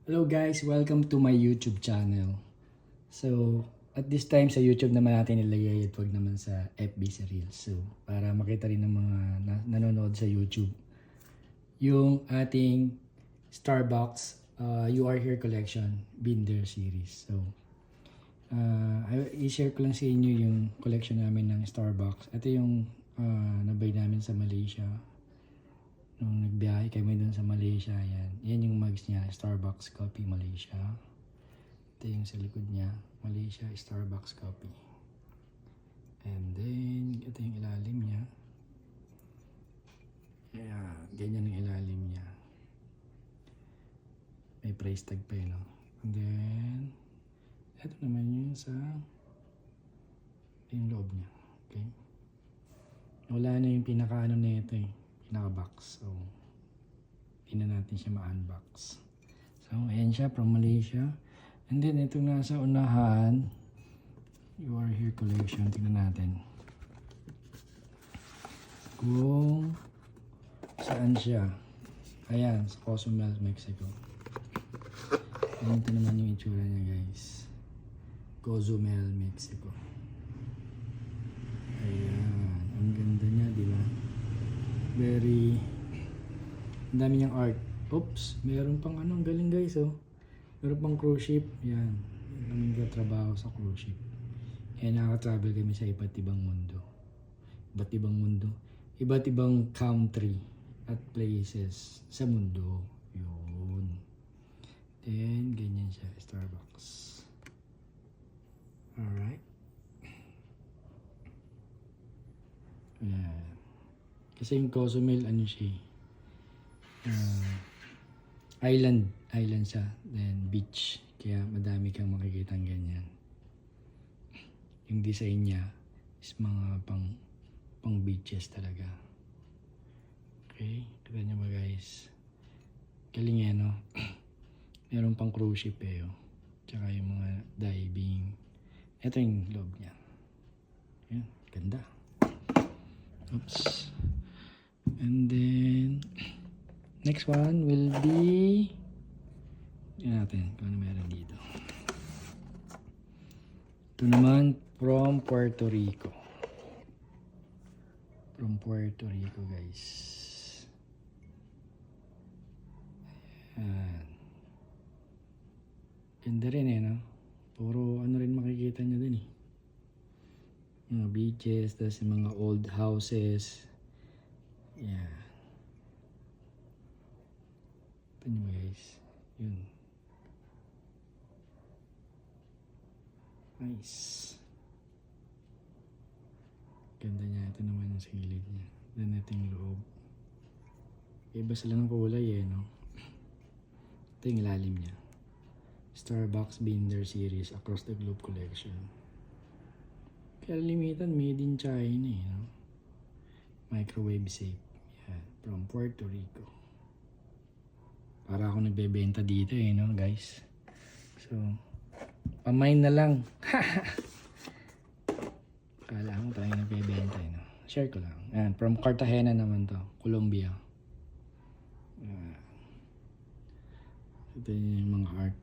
Hello guys, welcome to my YouTube channel. So, at this time sa YouTube naman natin nilagay at wag naman sa FB sa Reels. So, para makita rin ng mga nanonood sa YouTube yung ating Starbucks You Are Here Collection Binder series. So, i-share ko lang sa inyo yung collection namin ng Starbucks. Ito yung nabay namin sa Malaysia. Nung nagbiyahe kami dun sa Malaysia, yan yung mugs niya, Starbucks Coffee Malaysia. Ito yung sa likod niya, Malaysia Starbucks Coffee. And then, ito yung ilalim niya. Yeah, ganyan ang ilalim niya. May price tag pa yun, no? And then, ito naman yung sa yung loob niya. Okay? Wala na yung pinaka-ano na ito eh. Pinaka-box. So, hindi na natin siya ma-unbox. So, ayan siya from Malaysia. And then, itong nasa unahan, You Are Here Collection. Tingnan natin. Kung saan siya. Ayan, sa Cozumel, Mexico. Ayan, ito naman yung itsura niya, guys. Cozumel, Mexico. Ayan. Ang ganda niya, di ba? Very, ang dami niyang art. Oops, meron pang ano, ang galing guys, oh. Meron pang cruise ship, yan. Kaming katrabaho sa cruise ship. Kaya nakaka-travel kami sa iba't ibang mundo. Iba't ibang mundo. Iba't ibang country at places sa mundo. Yun. Then, ganyan siya, Starbucks. Alright. Ayan. Kasi yung Cozumel, ano siya, island siya, then beach, kaya madami kang makikita ng ganyan. Yung design niya is mga pang beaches talaga. Okay, kita niyo ba guys? Galing yan, no? Meron pang cruise ship eh, oh. Tsaka yung mga diving. Ito yung loob niya. Ayan, ganda. Oops. And then, next one will be, yan natin kung ano meron dito. Ito naman, from Puerto Rico. From Puerto Rico, guys. Ayan. Ganda rin eh, no? Puro ano rin makikita nyo din eh. Mga beaches, tapos yung mga old houses. Yeah. Ito nyo guys. Yun. Nice. Ganda niya. Ito naman yung silid niya. Then ito yung loob. Iba sila ng kulay eh, no? Ito yung ilalim niya. Starbucks Binder Series Across the Globe Collection. Kaya limitan, made in China eh, no? Microwave safe. Yan, from Puerto Rico. Para ako nagbebenta dito eh, no guys? So, pamain na lang. Kala mo tayo nagbebenta eh, no? Share ko lang. Yan, from Cartagena naman to, Colombia. Ito yung mga art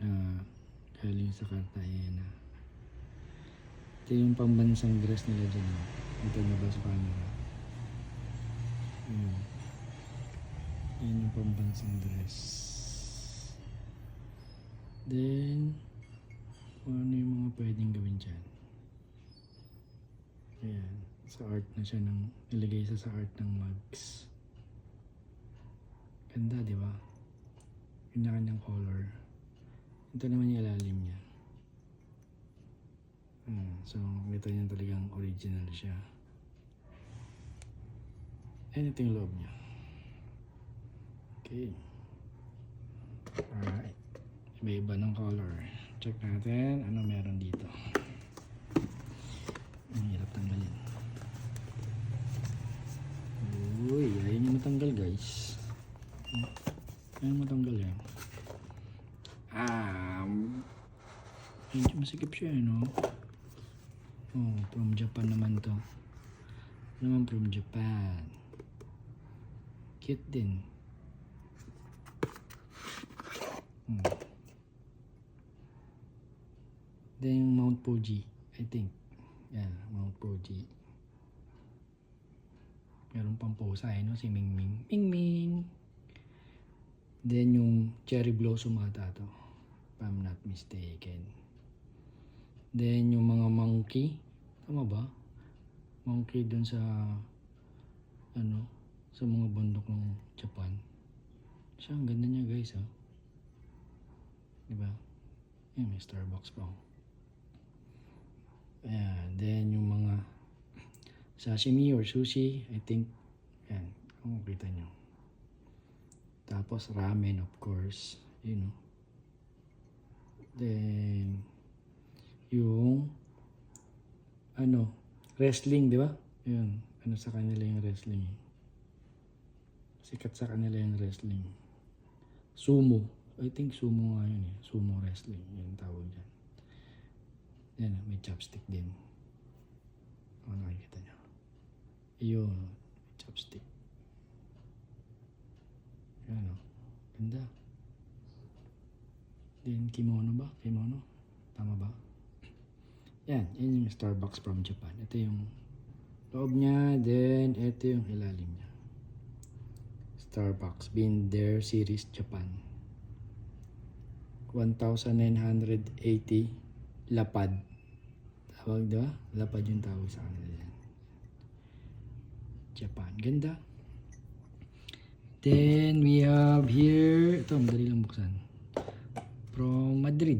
na galing sa Cartagena. Ito yung pambansang dress nila dyan. Ito na ba sa camera? Yan yung pambansang dress. Then, ano yung mga pwedeng gawin dyan? Ayan. Sa art na siya ng, nilagay sa art ng mugs. Ganda, di ba? Kanya-kanyang color. Ito naman yung ilalim niya. So, ito niya talagang original siya. And ito yung loob niya. Okay. Alright. Iba-iba ng color. Check natin ano meron dito. Ang hirap tanggalin. Uy, ayaw niya matanggal guys. Ayaw matanggal yan. Medyo masikip siya, no? Oh, from Japan naman to. Naman from Japan. Cute din. Then yung Mount Fuji, I think. Yan, Mount Fuji. Meron pang pusa no? Si Mingming. Mingming! Then yung cherry blossom ata to. If I'm not mistaken. Then yung mga monkey. Tama ba? Monkey dun sa sa mga bundok ng Japan. Siya, ang ganda niya guys Diba? Yan, may Starbucks pa Ayan, then yung mga sashimi or sushi, I think, yan, kung makita nyo. Tapos ramen, of course, Then, yung, wrestling, di ba? Yun, sa kanila yung wrestling. Sikat sa kanila yung wrestling. Sumo. I think sumo nga yun Sumo wrestling, yung tawag dyan. Yan, may chopstick din. Nakikita nyo. Ayun, may chopstick. Yan ganda. Then, kimono ba? Kimono? Tama ba? Yan yung Starbucks from Japan. Ito yung loob niya, then ito yung ilalim niya. Starbucks, been there series Japan. 1,980 lapad. Tawag diba? Lapad yung tawag sa kanila yan. Japan. Ganda. Then we have here, ito madali lang buksan. From Madrid.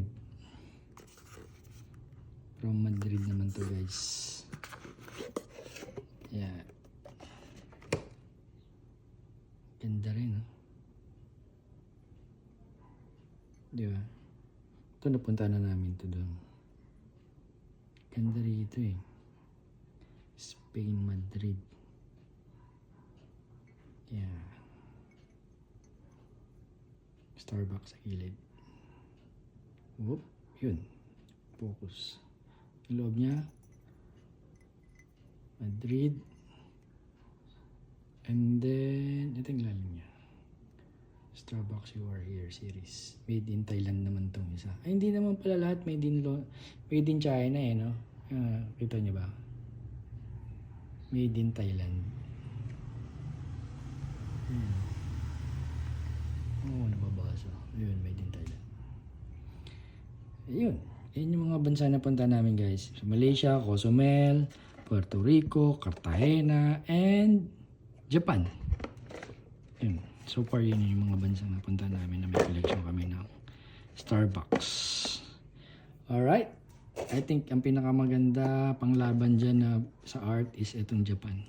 From Madrid naman to guys. Yeah. Ganda rin Di ba? Ito napunta na namin to doon. Ganda rito Spain, Madrid. Yeah. Starbucks sa gilid. Whoop. Yun. Focus. Yung loob niya. Madrid. And then, ito yung lalim niya. Starbucks You Are Here series. Made in Thailand naman tong isa. Ay, hindi naman pala lahat made in China no? Kita niyo ba? Made in Thailand. Nababasa. Ayun, made in Thailand. Ayun. Ayun yung mga bansa na punta namin guys. Sa Malaysia, Cozumel, Puerto Rico, Cartagena, and Japan. Ayun. So far, yun yung mga bansa na punta namin na may collection kami ng Starbucks. Alright. I think ang pinakamaganda panglaban dyan na sa art is itong Japan.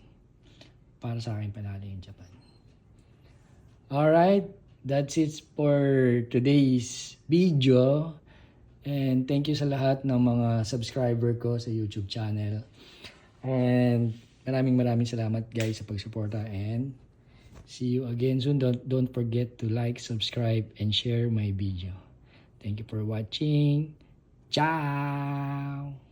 Para sa akin panalo yung Japan. Alright. That's it for today's video. And thank you sa lahat ng mga subscriber ko sa YouTube channel. And maraming salamat guys sa pagsuporta and see you again soon. Don't forget to like, subscribe, and share my video. Thank you for watching. Ciao!